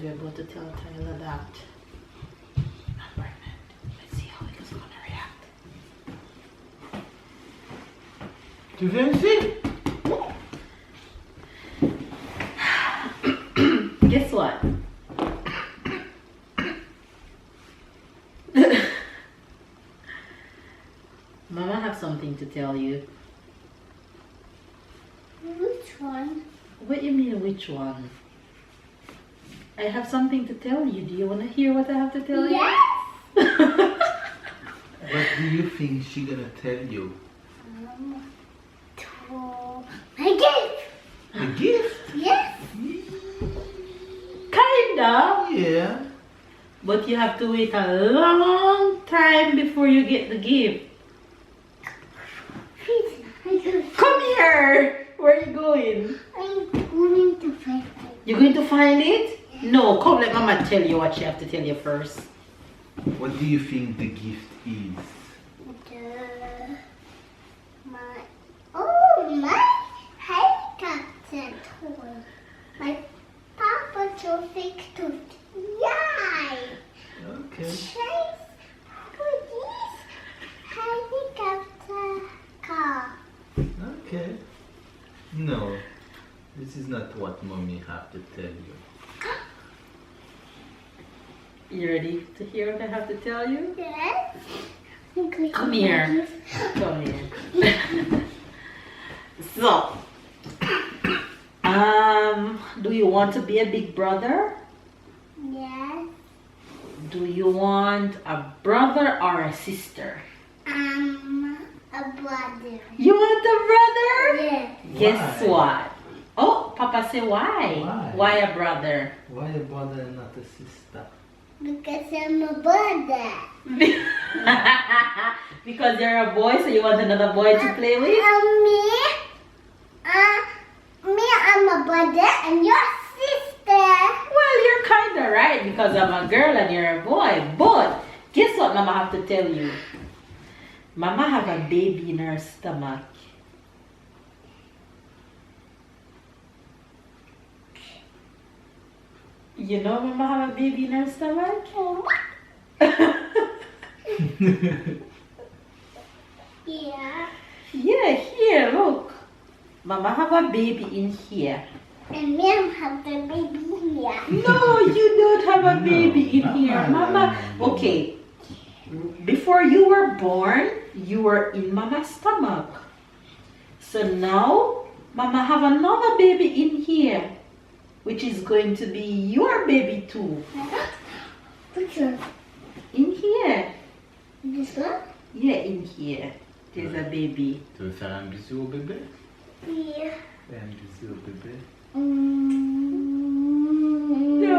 we're about to tell Tyler that I'm pregnant. Let's see how he's gonna react. Tu viens ici? Guess what? Mama have something to tell you. Which one? What do you mean, which one? I have something to tell you. Do you want to hear what I have to tell you? Yes. What do you think she gonna tell you? To my gift. A gift? Yes. Kinda. Yeah. But you have to wait a long time before you get the gift. Come here. Where are you going? I'm going to find it. You're going to find it? No, come let Mama tell you what she have to tell you first. What do you think the gift is? My helicopter toy. My Papa Joe to yay. Okay. Chase police helicopter car. Okay. No, this is not what mommy have to tell you. You ready to hear what I have to tell you? Yes. Come here. Come here. So, do you want to be a big brother? Yes. Do you want a brother or a sister? A brother. You want a brother? Yes. Guess Why? what? Oh, Papa say why? Why? Why a brother? Why a brother and not a sister? Because I'm a brother. Because you're a boy, so you want another boy to play with? Me, I'm a brother and your sister. Well, you're kinda right because I'm a girl and you're a boy. But guess what Mama have to tell you? Mama have a baby in her stomach. You know Mama have a baby in her stomach? Yeah. Yeah, here, look. Mama have a baby in here. And me, I have the baby here. No, you don't have a No, baby in here. Mama, okay. Before you were born, you were in Mama's stomach. So now, Mama have another baby in here, which is going to be your baby too. Which one? In here. This one? Yeah, in here. There's a baby. Tu veux faire un bisou au bébé? Yeah. Fais un bisou au bébé. No.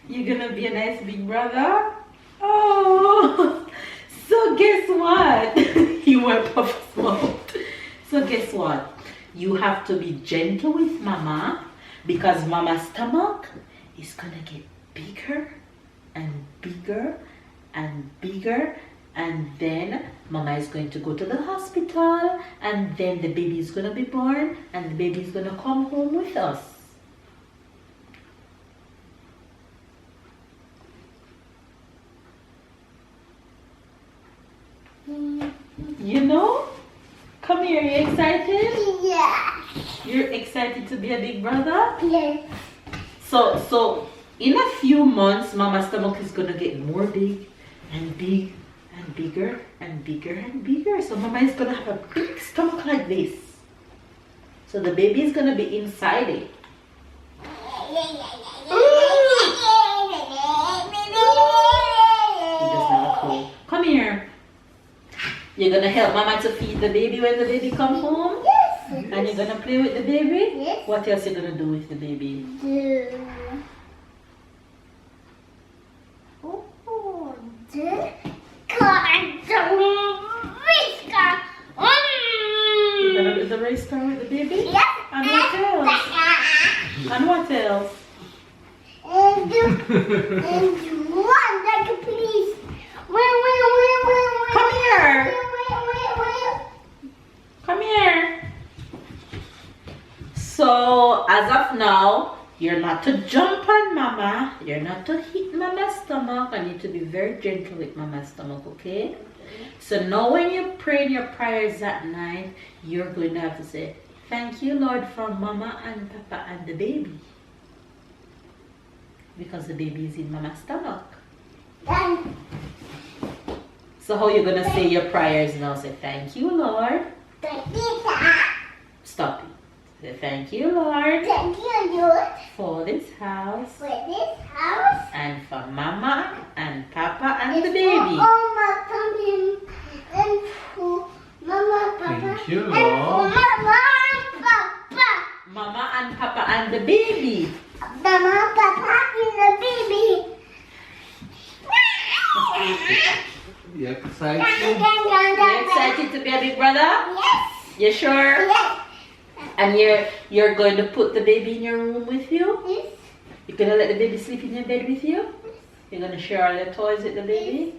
You're gonna be a nice big brother? Oh. So guess what? You went Papa's mouth. So guess what? You have to be gentle with Mama because Mama's stomach is gonna get bigger and bigger and bigger, and then Mama is going to go to the hospital, and then the baby is gonna be born, and the baby is gonna come home with us. You know? Come here, you excited? Yeah. You're excited to be a big brother? Yeah. So in a few months, Mama's stomach is gonna get more big and big and bigger and bigger and bigger. So Mama is gonna have a big stomach like this. So the baby is gonna be inside it. He doesn't have a clue. Come here. You're gonna help Mama to feed the baby when the baby comes home? Yes. And you're gonna play with the baby? Yes. What else are you gonna do with the baby? The car, race car. You're gonna do the race car with the baby? Yes. And what else? And what else? And one like a police. Come here. Come here. So as of now, You're not to jump on mama. You're not to hit mama's stomach. I need to be very gentle with mama's stomach, okay? So now when you pray your prayers at night, you're going to have to say, thank you, Lord, for mama and papa and the baby. Because the baby is in mama's stomach. So how you going to say your prayers now? Say, thank you, Lord. Stop it. Say, thank you, Lord. Thank you, Lord. For this house. For this house. And for mama and papa and the For baby. Mama, Papa, and for Mama, Papa. Thank you, And for Lord. Mama, Papa. Mama and papa and the baby. Mama, Papa, and the baby. You excited? You excited to be a big brother? Yes. You sure? Yes. And you're going to put the baby in your room with you? Yes. You're going to let the baby sleep in your bed with you? You're going to share all your toys with the baby?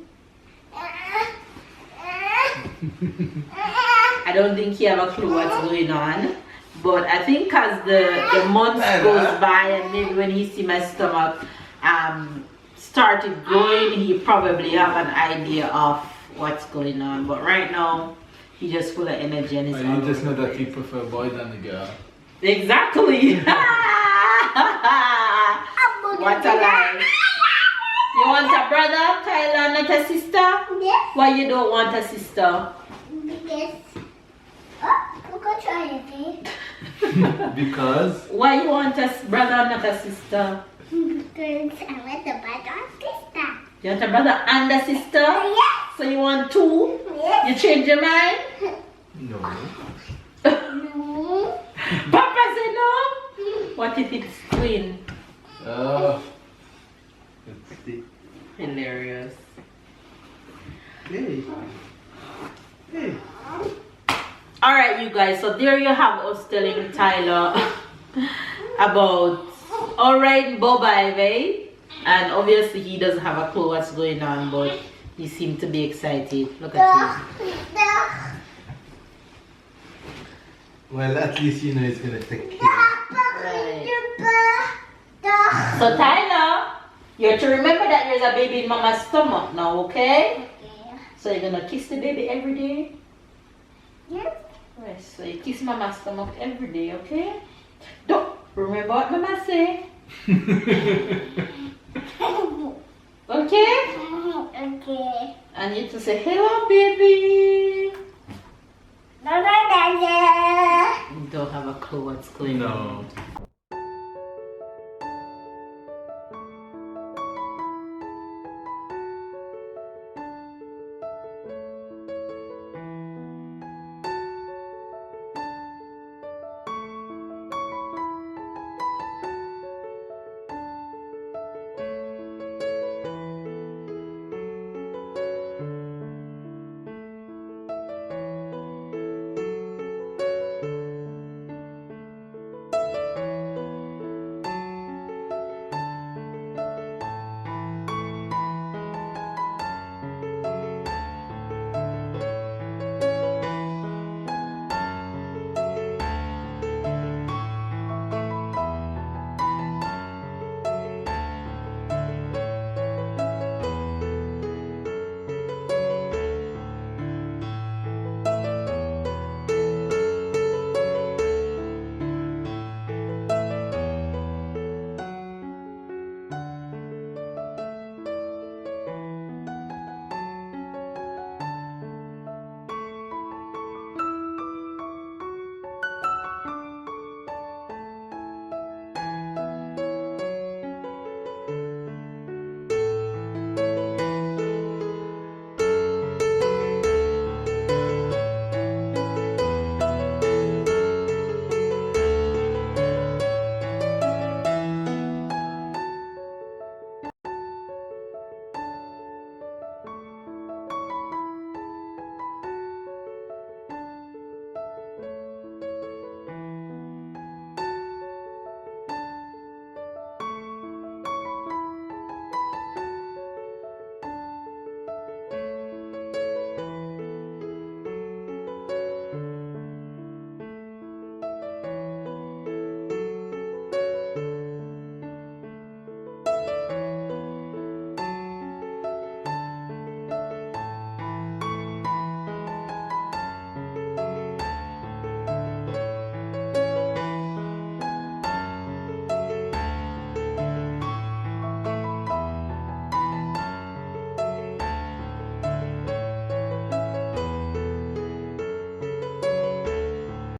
I don't think you have a clue what's going on. But I think as the months goes by and maybe when he see my stomach started growing, he probably have an idea of what's going on. But right now, he just full of energy and Oh, you just know that you prefer boy than a girl. Exactly. What a lie. You want a brother, Tyler, not a sister? Yes. Why you don't want a sister? Because. Oh, we could try it. Because? Why you want a brother, not a sister? Because I want the brother and sister. You want a brother and a sister? Yes. So you want two? Yes. You change your mind? No. No. Papa said no? What if it's twin? Oh. Let's see. Hilarious. Hey. Hey. Alright you guys, so there you have us telling Tyler about alright Bob Ivy. And obviously he doesn't have a clue what's going on, but he seemed to be excited. Look at you. Well, at least you know it's gonna take care. Right. So Tyler, you have to remember that there's a baby in mama's stomach now, okay? So you're gonna kiss the baby every day? Yes. Right, so you kiss mama's stomach every day, okay? Don't remember what mama say. Okay? Okay. And you to say, hello baby. Bye-bye, Dada. You don't have a clue what's going on. No.